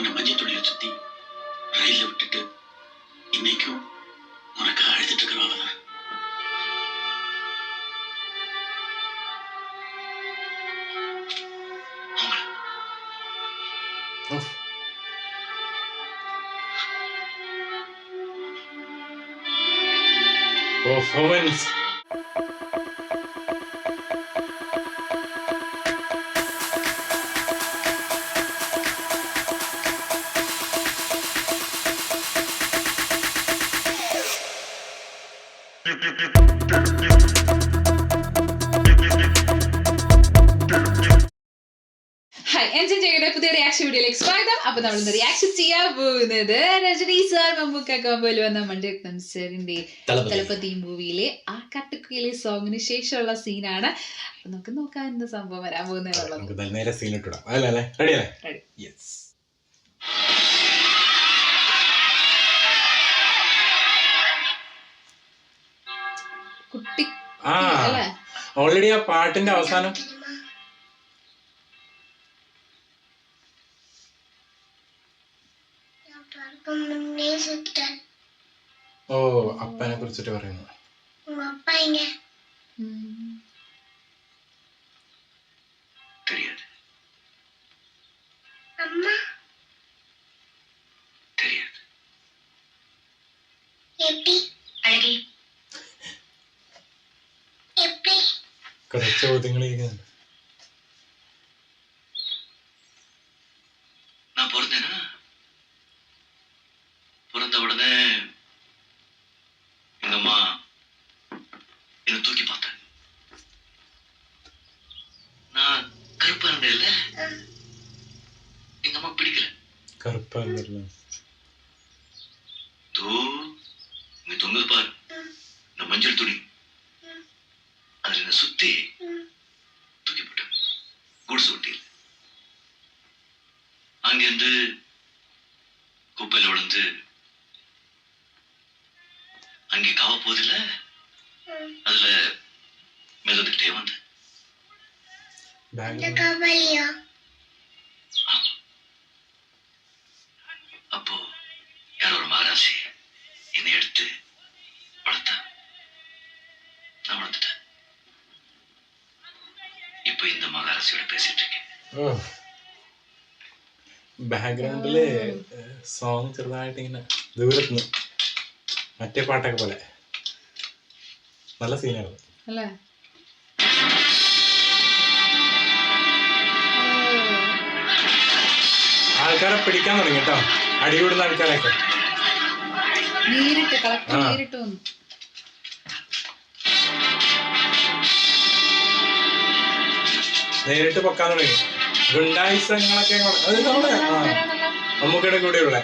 உன்னை மஞ்சள் துணியை சுத்தி ரயில விட்டுட்டு இன்னைக்கும் உனக்கு அழுதுட்டு இருக்கிறவதான். Performance. പുതിയ റിയാക്ഷൻ വീഡിയോയിലേക്ക് സ്വാഗതം. അപ്പൊ നമ്മൾ റിയാക്ഷൻ ചെയ്യാൻ പോകുന്നത് രജനി സാർ മമ്മൂക്ക കോമ്പോയിൽ വന്ന മണിരത്നം സാറിന്റെ തലപ്പതി മൂവിയിലെ ആ കട്ടുക്കുയിലെ സോങ്ങിന് ശേഷമുള്ള സീനാണ്. അപ്പൊ നമുക്ക് നോക്കാം എന്താ സംഭവം വരാൻ പോകുന്നത്. കുട്ടി ഓൾറെഡി ആ പാട്ടിന്റെ അവസാനം ഓ അപ്പനെ കുറിച്ചിട്ട് പറയുന്നു. കുറച്ച് ചോദ്യങ്ങൾ ഇരിക്കുന്നുണ്ട്. பிறந்த உடனே எங்க அம்மா என்ன தூக்கி பார்த்தேன். நான் கருப்பா இருந்தேன்ல, எங்க அம்மா பிடிக்கல. கருப்பா இருந்தேன்ல தூ இங்க தொங்குது பாரு இந்த மஞ்சள் துணி, அதுல என்ன சுத்தி தூக்கி போட்டேன் குடிசை ஒட்டியில். அங்கிருந்து குப்பையில விழுந்து அங்கே காவ போதில்ல, அதுல மெதந்துக்கிட்டே வந்தேன். அப்போ யாரோ ஒரு மகராசி என்னை எடுத்து வளர்த்தா, நான் வளர்த்துட்டேன். இப்ப இந்த மகராசியோட பேசிட்டு இருக்கேன். ബാക്ക്ഗ്രൗണ്ടില് സോങ് ചെറുതായിട്ട് ഇങ്ങനെ ദൂരത്തുനിന്ന് മറ്റേ പാട്ടൊക്കെ പോലെ നല്ല സീനാണ് അല്ലേ. ആൾക്കാരെ പിടിക്കാൻ തുടങ്ങി കേട്ടോ, അടികൂടുന്ന ആൾക്കാരൊക്കെ നേരിട്ട് പൊക്കാൻ തുടങ്ങി. ഗുണ്ടായുസങ്ങളൊക്കെ മമ്മൂക്കയുടെ കൂടെയുള്ള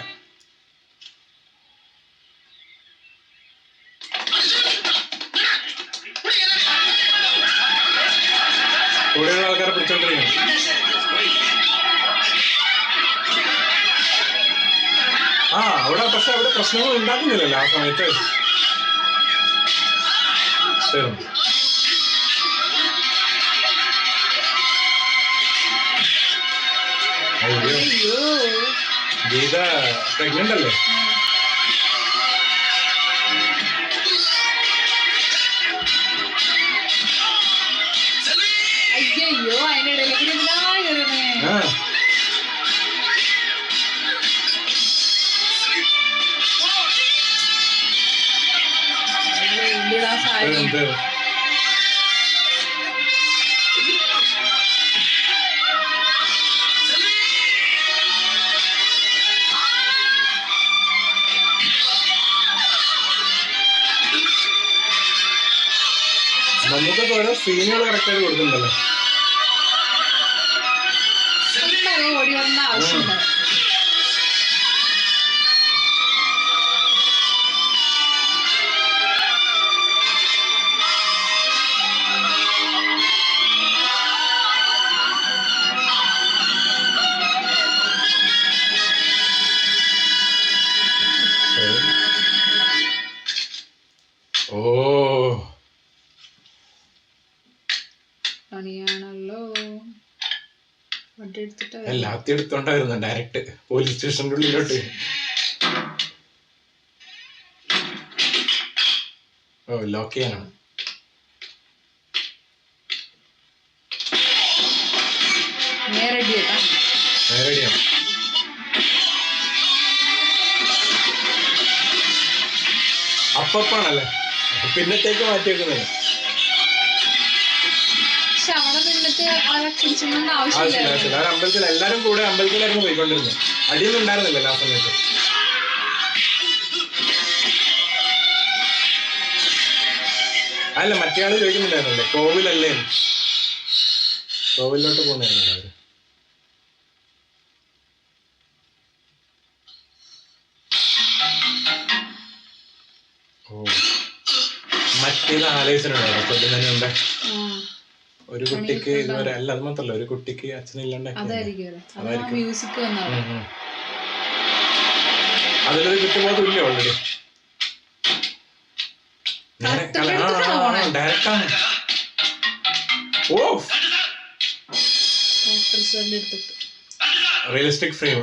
കൂടെയുള്ള ആൾക്കാരെ പിടിച്ചോണ്ടിരിക്കുന്നു. പക്ഷെ അവിടെ പ്രശ്നങ്ങൾ ഉണ്ടാക്കുന്നില്ലല്ലോ ആ സമയത്ത്. തീർന്നു. ഗീത പ്രഗ്നന്റ് അല്ലേ? അയ്യോ അതിനിടയിലേക്ക് നമുക്കൊക്കെ ഓരോ സീനുകൾ കറക്റ്റായിട്ട് കൊടുക്കുന്നുണ്ടല്ലോ. ഓടി വന്ന ആവശ്യമുണ്ടോ? എല്ലാ ലാത്തി എടുത്തോണ്ടായിരുന്നു ഡയറക്റ്റ് പോലീസ് സ്റ്റേഷന്റെ ഉള്ളിലോട്ട്. ഓ ലോക്ക് ചെയ്യാനാണ്. റെഡിയാണ്. അപ്പാണല്ലേ പിന്നത്തേക്ക് മാറ്റി വെക്കുന്നത്. ആവശ്യമില്ല. അമ്പലത്തിൽ എല്ലാരും കൂടെ അമ്പലത്തിലായിരുന്നു പോയിക്കൊണ്ടിരുന്നത്. അടിയൊന്നും ഉണ്ടായിരുന്നില്ല ആ സമയത്ത്. അല്ല മറ്റേ ആള് ചോദിക്കുന്നുണ്ടായിരുന്നല്ലേ കോവിലല്ലേ, കോവിലോട്ട് പോകുന്നായിരുന്നല്ലോ അവര്. ഓ മറ്റേത് ആലോചിച്ചിട്ടുണ്ടായിരുന്നു കൊല്ലുന്നതിന് മുമ്പേ ഒരു കുട്ടിക്ക് ഇതുവരെ അല്ല, അത് മാത്രല്ല ഒരു കുട്ടിക്ക് അച്ഛനില്ലാണ്ടാക്കി. അതിലൊരു കുറ്റബോധം ഇല്ല ഓൾറെഡി. ഡയറക്റ്റാണ്. ഓ റിയലിസ്റ്റിക് ഫ്രെയിം.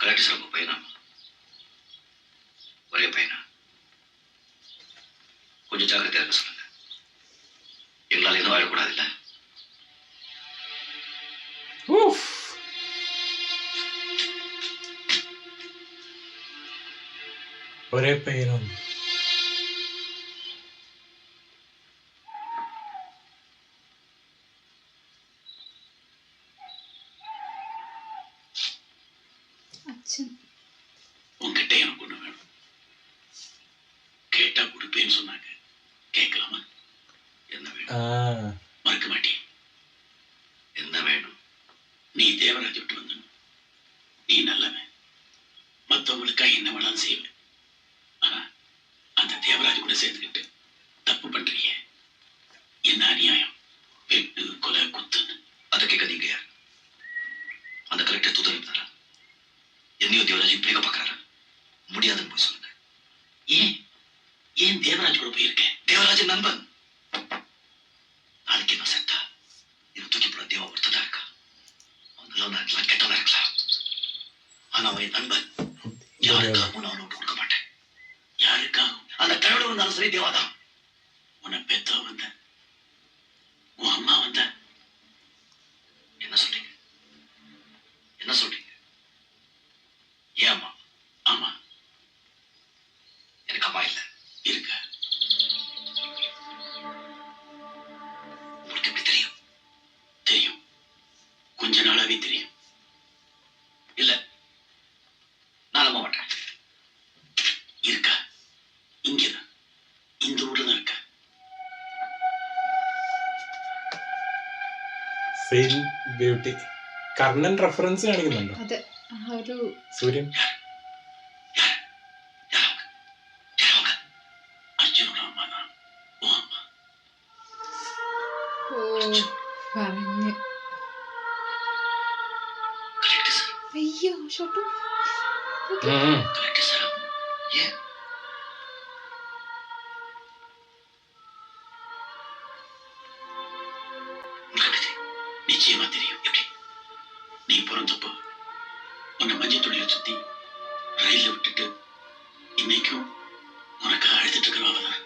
Correct sir. உங்க பையனா? ஒரே பையனா? கொஞ்சம் ஜாக்கிரதையா இருக்க சொல்லுங்க. எங்களால எதுவும் ஆயிடக்கூடாது இல்ல? ஒரே பையனும் உங்ககிட்ட எனக்கு ஒண்ணு வேணும். கேட்டா கொடுப்பேன்னு சொன்னாங்க. கேட்கலாமா? என்ன வேணும்? மறக்க மாட்டேன். என்ன வேணும்? நீ தேவராஜ் விட்டு வந்து நீ நல்லவன், மற்றவங்களுக்காக என்ன வேணாலும் செய்வேன். ஆனா அந்த தேவராஜ் கூட சேர்த்துக்கிட்டு தப்பு பண்றீங்க. என்ன அநியாயம்! வெட்டு கொலை குத்துன்னு. அதை கேட்க நீங்க யார்? அந்த கலெக்டர் தூதரா என்னையும் தேவராஜ் இப்படியே பாக்குறாரு. முடியாதுன்னு போய் சொல்லுங்க. ஏன் ஏன் தேவராஜ் கூட போயிருக்கேன்? தேவராஜ் நண்பன். நாளைக்கு என்ன செத்தா இவன் தூக்கி போட தேவா ஒருத்ததான் இருக்கா. அவன் நல்லவனா இருக்கலாம், கெட்டவனா இருக்கலாம். ஆனா அவன் என் நண்பன். யாருக்காகவும் நான் அவனை கொடுக்க மாட்டேன். யாருக்காகவும் அந்த கடவுள் வந்தாலும் சரி தேவாதான். உன்னை பெத்தா வந்த உன் அம்மா வந்த என்ன சொல்றீங்க? என்ன சொல்றீங்க? ஏன் அம்மா? ஆமா எனக்கு அம்மா இல்ல. இருக்க உங்களுக்கு எப்படி தெரியும்? தெரியும், கொஞ்ச நாளாவே தெரியும். இல்ல நான் நம்ப மாட்டேன். இருக்கா? இங்கதான் இந்த ஊர்ல தான் இருக்க. Same beauty. കർണൻ റെഫറൻസ് കാണിക്കുന്നുണ്ടോ? അതെ, ഒരു സൂര്യൻ. പറഞ്ഞു. അയ്യോ ഷോട്ടു. நிச்சயமா தெரியும். எப்படி நீ பிறந்தப்போ உன்னை மஞ்சள் துணியை சுத்தி ரயில்ல விட்டுட்டு இன்னைக்கும் உனக்கு அழுதுட்டு இருக்கிறவதான்.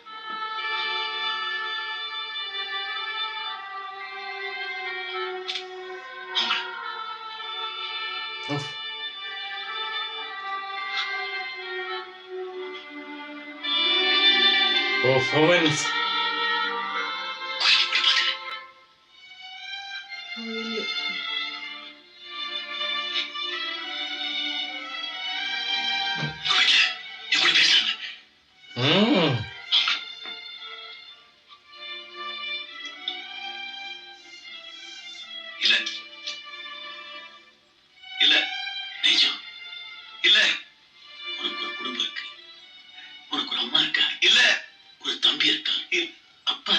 പെർഫോമൻസ് உனக்கு ஒரு அம்மா இருக்கா? இல்ல ஒரு தம்பி இருக்கா? அப்பா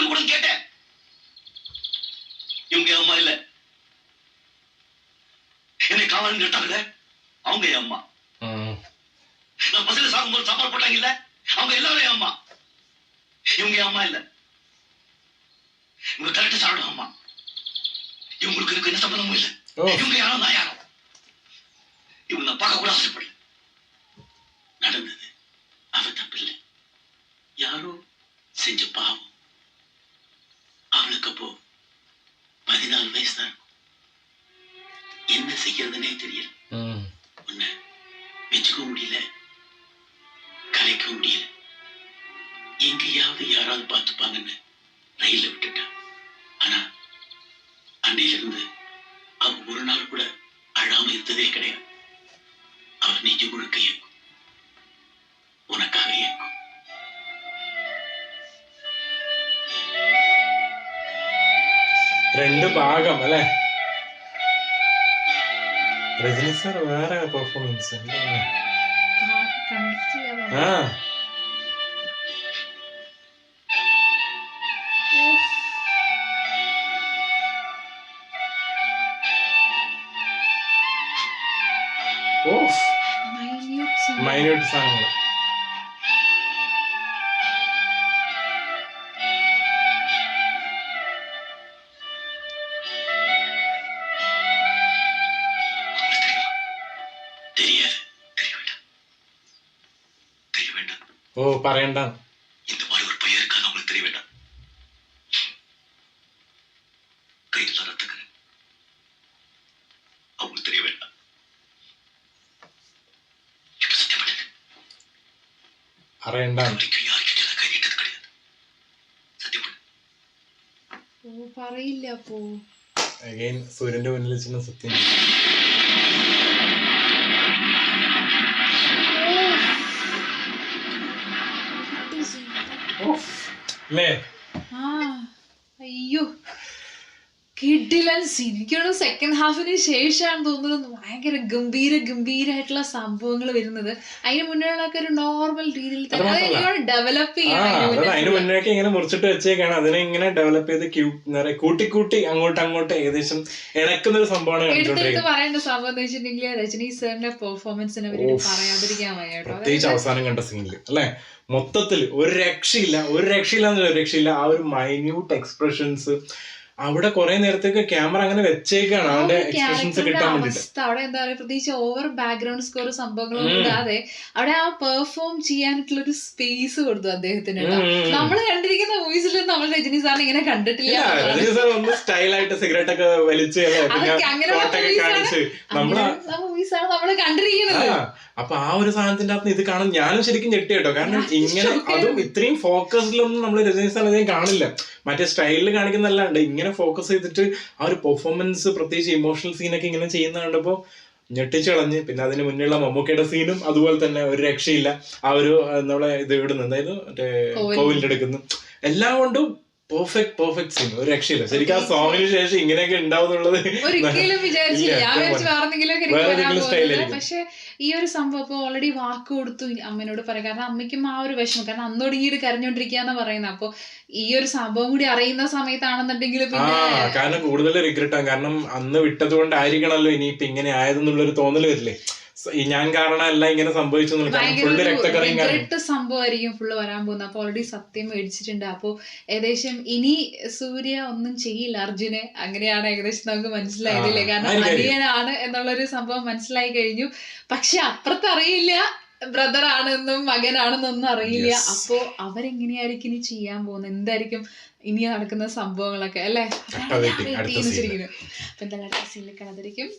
பதில் கூட கேட்டேன். இவங்க அம்மா இல்ல, என்னை காவல் கேட்டாங்கல்ல, அவங்க என் அம்மா. நான் பசங்க சாகும்போது சாப்பாடு போட்டாங்க இல்ல, அவங்க எல்லாரும் என் அம்மா. இவங்க என் அம்மா இல்ல, இவங்க கரெக்டா சாப்பிடும் அம்மா. இவங்களுக்கு எனக்கு என்ன சம்பந்தமும் இல்ல. இவங்க யாரோ நான் யாரோ. இவங்க நான் பார்க்க கூட ஆசைப்படல. நடந்தது அவ தப்பில்லை, யாரோ செஞ்ச பாவம். அவளுக்கு அப்போ 14 வயசு தான். என்ன செய்யறதுன்னே தெரியல. உன்னை வச்சுக்க முடியல, கலைக்க முடியல. எங்கேயாவது யாராவது பார்த்துப்பாங்கன்னு ரயில விட்டுட்டான். ஆனா அன்னையில இருந்து அவ ஒரு நாள் கூட அழாம இருந்ததே கிடையாது. அவர் நெஞ்சு முழுக்க இயக்கும், உனக்காக இயக்கும். രണ്ട് ഭാഗം അല്ലേ? രജനി സാർ വേറെ പെർഫോമൻസ്. ആ മൈന്യൂട്ട് സാധനങ്ങൾ. ഓ പറയണ്ട. இந்த மாதிரி ஒரு பையன் இருக்கான்னு அவங்களுக்கு தெரிய வேண்டாம். கையில் ரத்தக்கரை அவங்களுக்கு தெரிய வேண்டாம். இப்ப சத்தியம் பண்ணுங்க, അറിയണ്ട. யாருக்கிட்ட கை நீட்டது கிடையாது. சத்தியம் பண்ணு. ഓ പറയില്ല. അപ്പോ അഗൈൻ സൂര്യന്റെ മുന്നിൽ വെച്ചിട്ട് സത്യം. അയ്യോ കിടിലൻ സീൻ. എനിക്കാണ് സെക്കൻഡ് ഹാഫിന് ശേഷമാണ് തോന്നുന്നത് ഭയങ്കര ഗംഭീരമായിട്ടുള്ള സംഭവങ്ങൾ വരുന്നത്. അതിന് മുന്നേയുള്ളൊക്കെ ഒരു നോർമൽ രീതിയിൽ തന്നെ ഡെവലപ്പ് ചെയ്യാൻ. അതിന് മുന്നേക്ക് ഇങ്ങനെ മുറിച്ചിട്ട് വെച്ചേക്കാണ്. അതിനെ ഇങ്ങനെ ഡെവലപ്പ് ചെയ്ത് കൂട്ടി അങ്ങോട്ട് ഏകദേശം ഇണക്കുന്ന ഒരു സംഭവമാണ്. എടുത്തെടുത്ത് പറയേണ്ട സംഭവം എന്ന് വെച്ചിട്ടുണ്ടെങ്കിൽ രജനി സാറിന്റെ പെർഫോമൻസിനെ പറയാതിരിക്കാൻ വയ്യ കേട്ടോ. പ്രത്യേകിച്ച് അവസാനം കണ്ട സീനിൽ അല്ലെ, മൊത്തത്തിൽ ഒരു രക്ഷയില്ല. ആ ഒരു മൈന്യൂട്ട് എക്സ്പ്രഷൻസ് അവിടെ കുറെ നേരത്തേക്ക് ക്യാമറ അങ്ങനെ വെച്ചേക്കാണ് അവന്റെ എക്സ്പ്രഷൻസ് കിട്ടാൻ വേണ്ടിട്ട്. അവിടെ എന്താ പറയുക, പ്രത്യേകിച്ച് ഓവർ ബാക്ക്ഗ്രൗണ്ട് സ്കോർ സംഭവങ്ങളൊന്നും ഇല്ലാതെ അവിടെ ആ പെർഫോം ചെയ്യാനായിട്ടുള്ള ഒരു സ്പേസ് കൊടുത്തു അദ്ദേഹത്തിന്. നമ്മൾ കണ്ടിരിക്കുന്ന മൂവീസിൽ നമ്മൾ രജനി സാറിന് ഇങ്ങനെ കണ്ടിട്ടില്ല. രജനി സാർ ഒന്ന് സ്റ്റൈലായിട്ട് സിഗരറ്റ് ഒക്കെ വലിച്ച് മൂവീസാണ് നമ്മൾ കണ്ടിരിക്കുന്നത്. അപ്പൊ ആ ഒരു സാധനത്തിന്റെ അകത്ത് ഇത് കാണാൻ ഞാനും ശരിക്കും ഞെട്ടി കേട്ടോ. കാരണം ഇങ്ങനെ അതും ഇത്രയും ഫോക്കസിലൊന്നും നമ്മൾ രജനി സാർ അധികം കാണില്ല. മറ്റേ സ്റ്റൈലിൽ കാണിക്കുന്നല്ലാണ്ട് ഇങ്ങനെ ഫോക്കസ് ചെയ്തിട്ട് ആ ഒരു പെർഫോമൻസ്, പ്രത്യേകിച്ച് ഇമോഷണൽ സീനൊക്കെ ഇങ്ങനെ ചെയ്യുന്ന കണ്ടപ്പോ ഞെട്ടിച്ചു കളഞ്ഞ്. പിന്നെ അതിന് മുന്നിലുള്ള മമ്മൂക്കയുടെ സീനും അതുപോലെ തന്നെ ഒരു രക്ഷയില്ല. ആ ഒരു നമ്മളെ ഇത് ഇവിടുന്ന് എന്തായാലും മറ്റേ കോവിലിന്റെ എടുക്കുന്നു, എല്ലാം കൊണ്ടും പെർഫെക്റ്റ് സീൻ, ഒരു രക്ഷയില്ല. ശരിക്കും ആ സോങ്ങിന് ശേഷം ഇങ്ങനെയൊക്കെ ഉണ്ടാവുന്നുള്ളത് ഒരിക്കലും വിചാരിച്ചില്ല. പക്ഷെ ഈ ഒരു സംഭവം ഇപ്പൊ ഓൾറെഡി വാക്ക് കൊടുത്തു അമ്മനോട് പറയാം. കാരണം അമ്മയ്ക്കും ആ ഒരു വിഷമം, കാരണം അന്നൊടുങ്ങിയിട്ട് കരഞ്ഞോണ്ടിരിക്കാന്ന് പറയുന്നത്. അപ്പൊ ഈ ഒരു സംഭവം കൂടി അറിയുന്ന സമയത്താണെന്നുണ്ടെങ്കിൽ പിന്നെ കാരണം കൂടുതൽ റിഗ്രറ്റാണ്. കാരണം അന്ന് വിട്ടത് കൊണ്ടായിരിക്കണല്ലോ ഇനിയിപ്പൊ ഇങ്ങനെ ആയതെന്നുള്ളൊരു തോന്നൽ വരില്ലേ. ഞാൻ കാരണമല്ല ഇങ്ങനെ സംഭവിച്ചു. സംഭവമായിരിക്കും ഫുള്ള് വരാൻ പോകുന്നത്. അപ്പൊ ഓൾറെഡി സത്യം മേടിച്ചിട്ടുണ്ട്. അപ്പൊ ഏകദേശം ഇനി സൂര്യ ഒന്നും ചെയ്യില്ല അർജുനെ, അങ്ങനെയാണ് ഏകദേശം നമുക്ക് മനസ്സിലായതില്ലേ. കാരണം അനിയനാണ് എന്നുള്ളൊരു സംഭവം മനസ്സിലായി കഴിഞ്ഞു. പക്ഷെ അപ്പുറത്ത് അറിയില്ല ബ്രദർ ആണെന്നും മകനാണെന്നൊന്നും അറിയില്ല. അപ്പോ അവരെങ്ങനെയായിരിക്കും ഇനി ചെയ്യാൻ പോകുന്നത്, എന്തായിരിക്കും ഇനി നടക്കുന്ന സംഭവങ്ങളൊക്കെ അല്ലെ. അപ്പൊ എന്തായാലും അടുത്ത സീനിൽ കാണാതിരിക്കും.